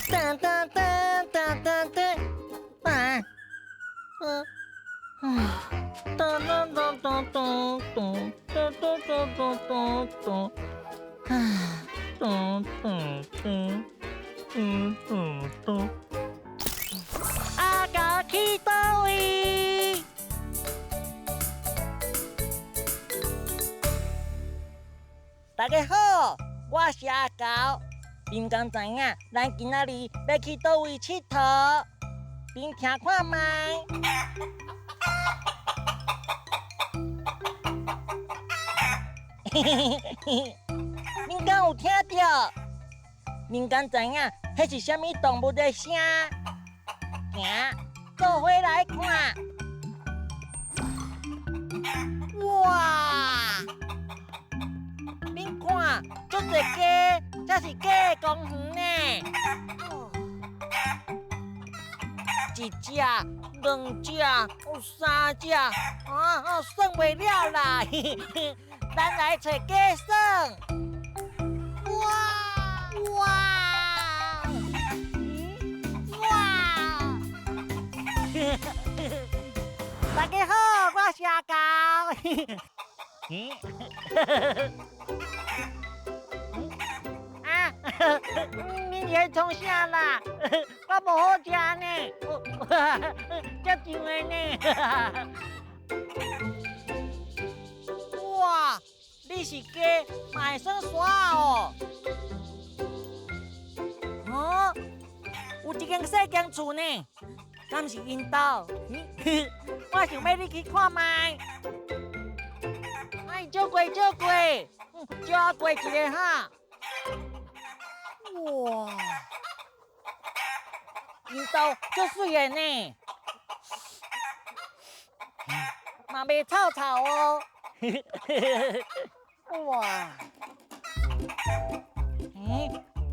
噔噔噔噔噔噔，啊，噔噔噔噔噔噔噔噔噔噔噔，啊，噔噔噔噔噔噔，阿狗去倒位？大家好，我是阿狗。恁敢知影咱今仔日要去倒位佚佗？恁听看卖？恁敢有听到？恁敢知影迄是啥物动物的声？行，做伙来看。哇！恁看，足侪鸡，这是鸡的公园呢。一只、两只、三只，算袂了啦！咱来找鸡算。哇！大家好，我是阿狗。恁在创啥啦？我无好食呢，遮上的呢。哇，你是鸡，嘛会算沙哦？有一间细间厝呢，敢是因兜？我想要你去看卖。哎，借过，借我过一个哈。哇，因兜足水的呢，嘛袂臭臭哦。哇，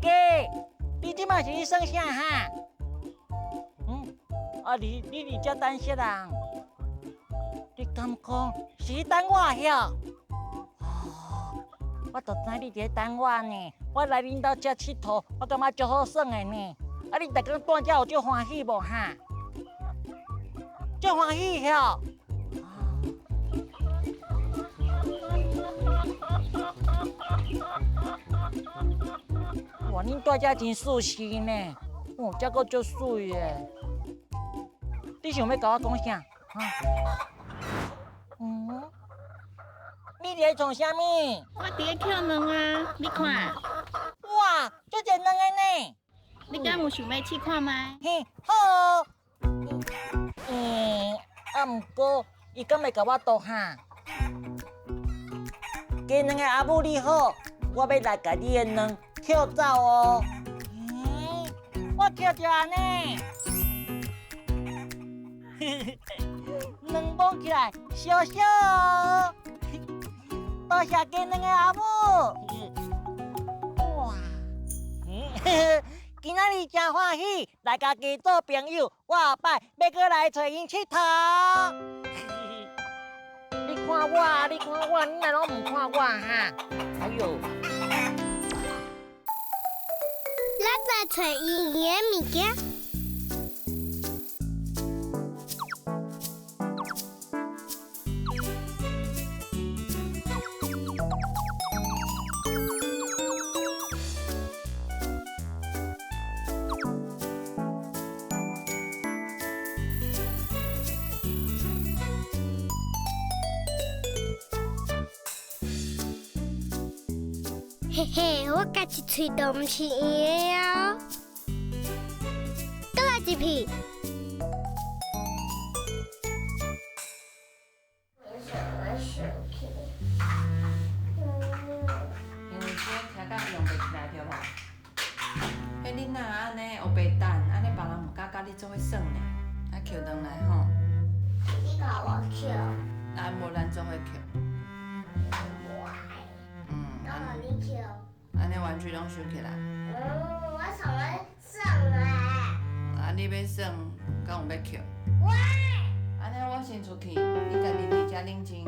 鸡，你即摆是去算啥哈？你伫遮等啥人？你敢讲是去等我遐？我就知你伫等我呢。我来恁兜遮佚佗，我感觉足好耍的呢。你逐工住遮有足欢喜无哈？足欢喜吼！哇，恁住遮真舒适呢。遮个足水的。你想要甲我讲啥？你伫创啥物？我伫咧捡卵啊！你看，哇，足侪卵的呢！你敢有想要试看卖？嘿，好。毋过伊敢会甲我倒哈？鸡卵的阿母你好，我要来甲你的卵捡走哦。我捡着啊呢！卵摸起来小小哦。多谢鸡卵的阿母。哇！今仔日真欢喜，来甲鸡做朋友。我后摆要过来找因佚佗。你看我，你哪拢唔看我哈？哎呦！咱来找因的物件。嘿嘿，我家己喙都毋是圆的哦。倒来一片。因为这听甲用袂起来对无？迄你若安尼黑白蛋，安尼别人毋敢甲你做伙耍呢。啊，捡转来吼。你甲我捡。啊，无咱做伙捡。我爱。刚好你捡。玩具拢收起来。我想要算啊。啊，你要耍，敢有要捡？我安尼我先出去，你家己伫遮冷静。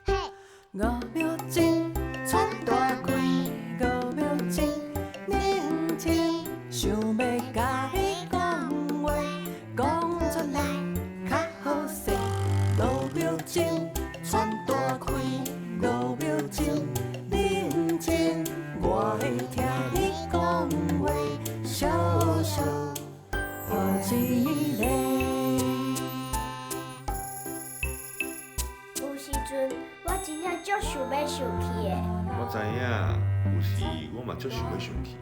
嘿，五秒钟穿大开，5秒钟认真，想要甲你讲话，讲出来较好势。5秒钟穿大开，5秒钟认真，我会听你讲话，小小破一个。有时阵我真正足想要生气的。我知影，有时我嘛足想要生气，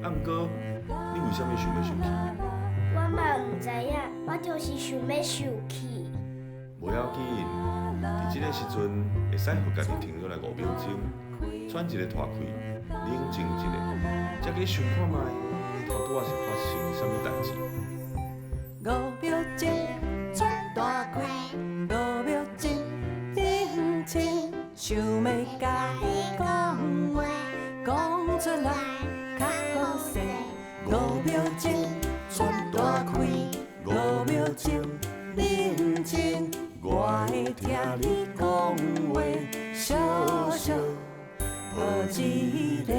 啊，毋过你为什么想要生气？我嘛毋知影，我就是想要生气。无要紧，伫即个时阵会使互家己停落来5秒钟，喘一个拖开，冷静一下，才去想看卖，头拄仔是发生啥物代志。5秒钟穿大开，5秒钟认真，想要甲你讲话，讲出来较好势。5秒钟穿大开，5秒钟认真，我会听你讲话，小小抱一个。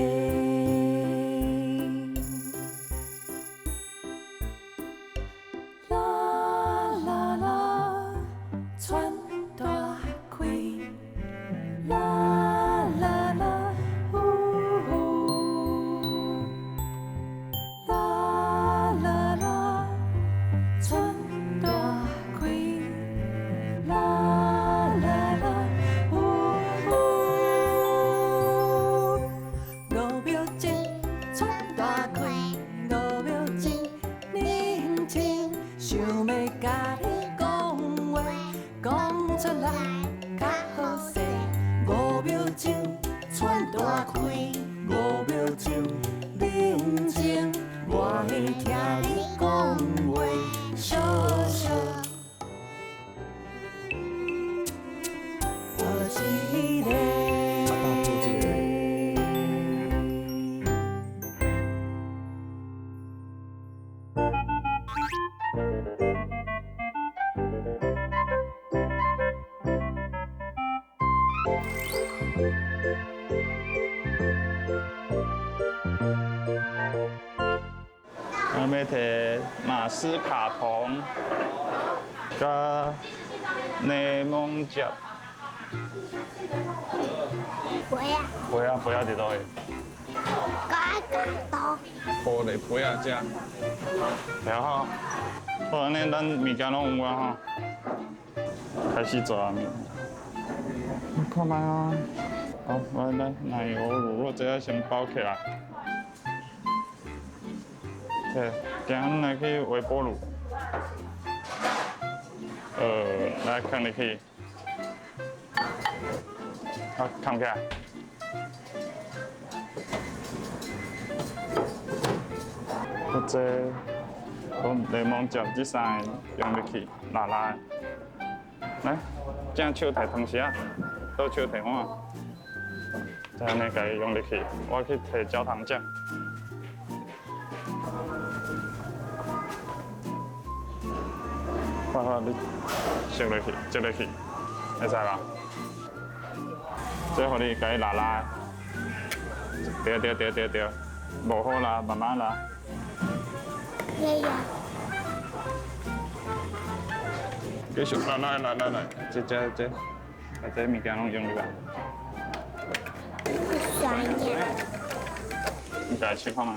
啦啦啦，穿大开，啦啦啦，呜呜，啦啦啦，穿大开，啦啦啦，呜呜，5秒钟穿大开，5秒钟认真。想要甲你讲话，讲出来较好势。5秒钟穿大开，5秒钟认真，我会听你讲话，小小抱一个。阿爸抱一个。我要摕马斯卡彭，甲柠檬汁。杯仔伫倒位？玻璃杯仔只。然后，好安尼，咱物件拢有啊吼，开始做啊物。你看卖啊，好，来奶油乳酪这个先包起来。对，今日来去微波炉，来放入去，好，放起来。这柠檬汁这三个用入去，辣辣的。来，这手提汤匙啊，倒手提碗，再安尼甲伊用入去，我去摕焦糖酱。好，你烧落去，接落去，会使吧？最后你甲伊辣辣的，对，无好啦，慢慢啦。爷爷，继续来，这，把这物件拢用入来，不酸呀。你家试看嘛。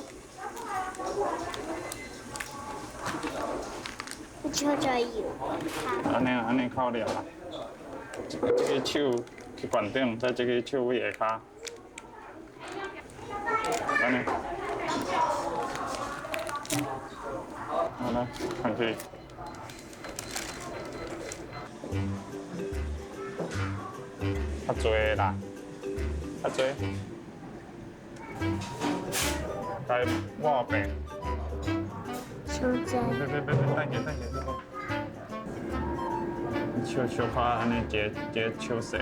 就这油。安尼靠了啦。这个手去悬顶，再这个手位下骹。安尼。好来，看去。较侪啦，较侪。该抹白。手指。别，等下。手快安尼一个手势。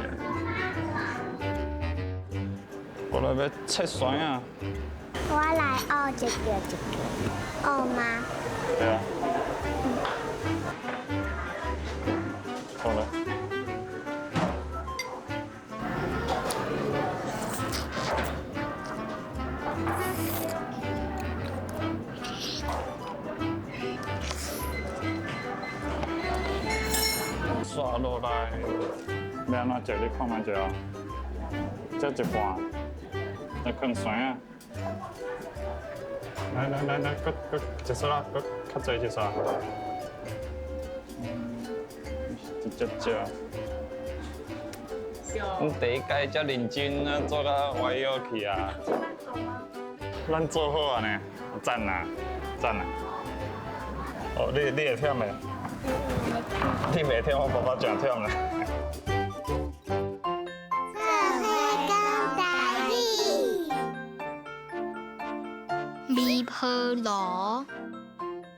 我来要切酸啊。我来学一个一个，学吗？对啊。好了。刷落来，要安怎食？你看卖者啊？这一半，来放酸啊！来，搁一撮啦，搁较济一撮。一只只。阮第一届遮认真啊，做到歪腰去啊！咱做好啊呢，赞啊，赞啊！哦，你会忝袂？你袂忝，我爸爸真忝啦。做伙讲台语。微波炉，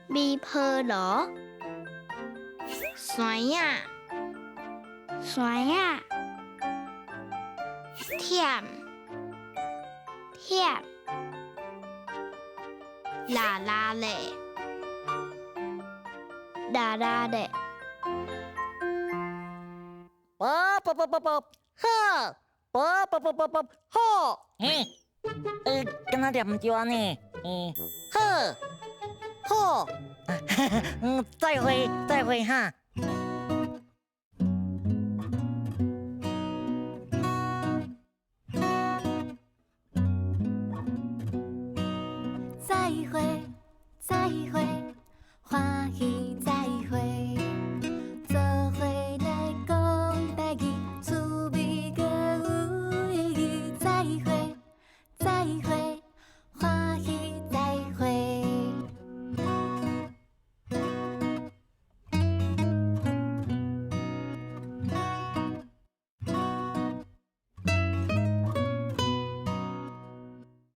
微波炉，酸呀，酸呀，甜，甜，辣辣的，辣辣的，好，好，跟他念对呢，好，再会哈。再会，再会。